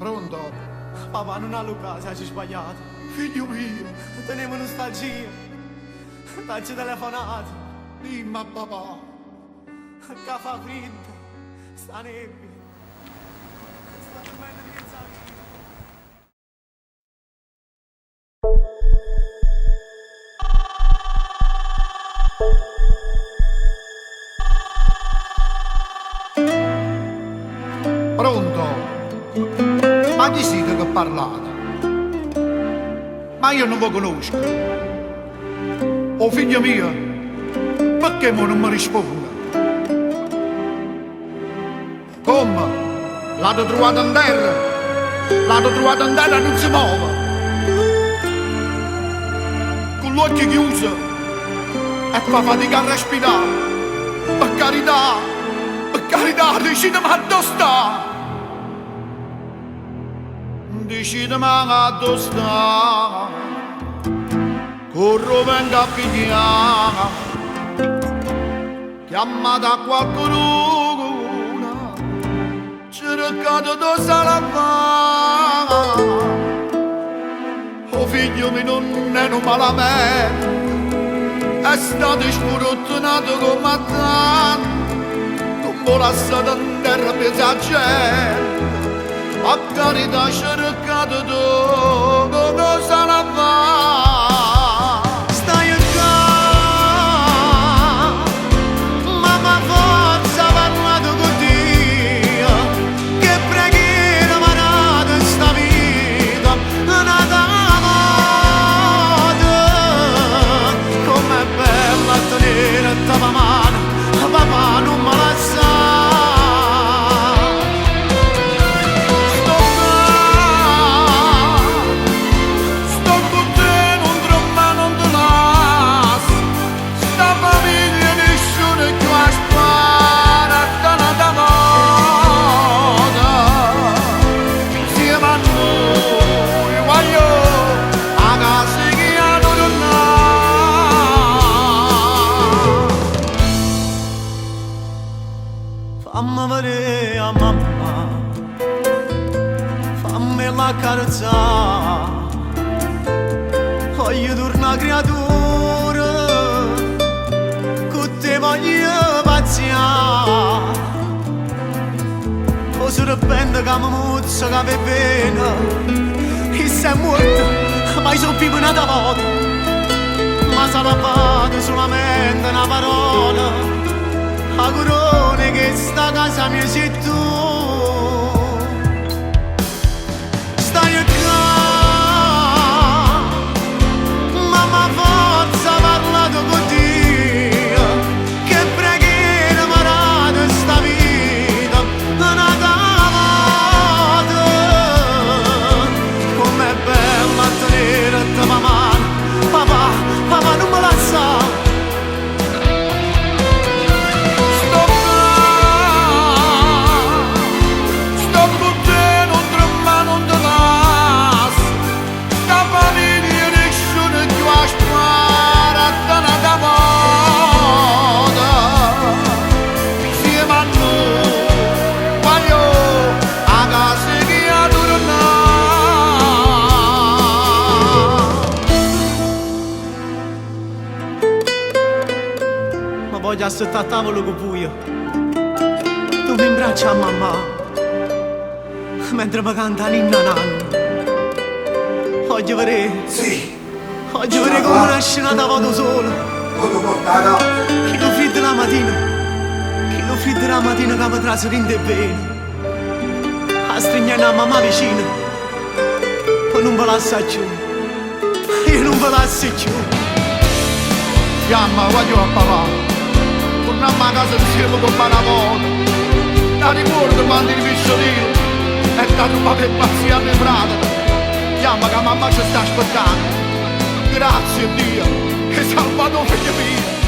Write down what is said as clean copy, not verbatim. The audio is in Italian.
Pronto? Papà, non ha Lucas, hai sbagliato. Figlio mio, Tenevo nostalgia. T'hai telefonato. dimmi a papà. Che fa freddo. Sta nebbia. Sta dormendo di mezza vita. Pronto? Ma chi siete che parlate? Ma io non vi conosco. Oh figlio mio, perché mo non mi risponde? Come? L'hanno trovato in terra? L'hanno trovato in terra e non si muove? Con gli occhi chiusi e fa fatica a respirare. Per carità, decidimi a dove sta. Decidimi a dove sta. Corro venga a pigliare. Chiamata qualcuno. Cercato dove sarà. Oh figlio mio non è un malamente. È stato sfortunato come tanto. Non lasciato in terra per la gente. A carità cercato dove sarà. Stai qua, mamma forza parlato con Dio, che preghiera marata sta vita, nata moda, com'è bella tenere a tua mano, papà non me la sa. Fammi vedere a mamma, fammi la carezzare, voglio tornare creatura, con te voglio pazziare. O si repente che mi muzza, che va bene, e se è morto, ma sono più una volta, ma sarà fatta solamente una parola. A corone che sta casa mia sei tu. Stai qua, mamma forza parlato con Dio, che preghiera marata sta vita, nata moda, com'è bella tenere a tua mano, papà, papà non me la sa. Voglio aspettare a tavolo con buio. Tu mi imbraccia a mamma mentre mi canta l'inna nanna. Voglio vedere, Sì. voglio vedere come una scena da foto solo. Voglio portare. Chi lo fridde la mattina, chi lo fridde la mattina che mi trase rinde bene. A strignare a mamma vicina, poi non ve la sa più, io non ve la sa più. Chiama, voglio a papà. Torniamo a casa insieme con una volta. Ti ricordo quando eri piccolino e ti rubato il pazziano in pratica. Chiama che mamma ci sta aspettando. Grazie a Dio che hai salvato figlio mio.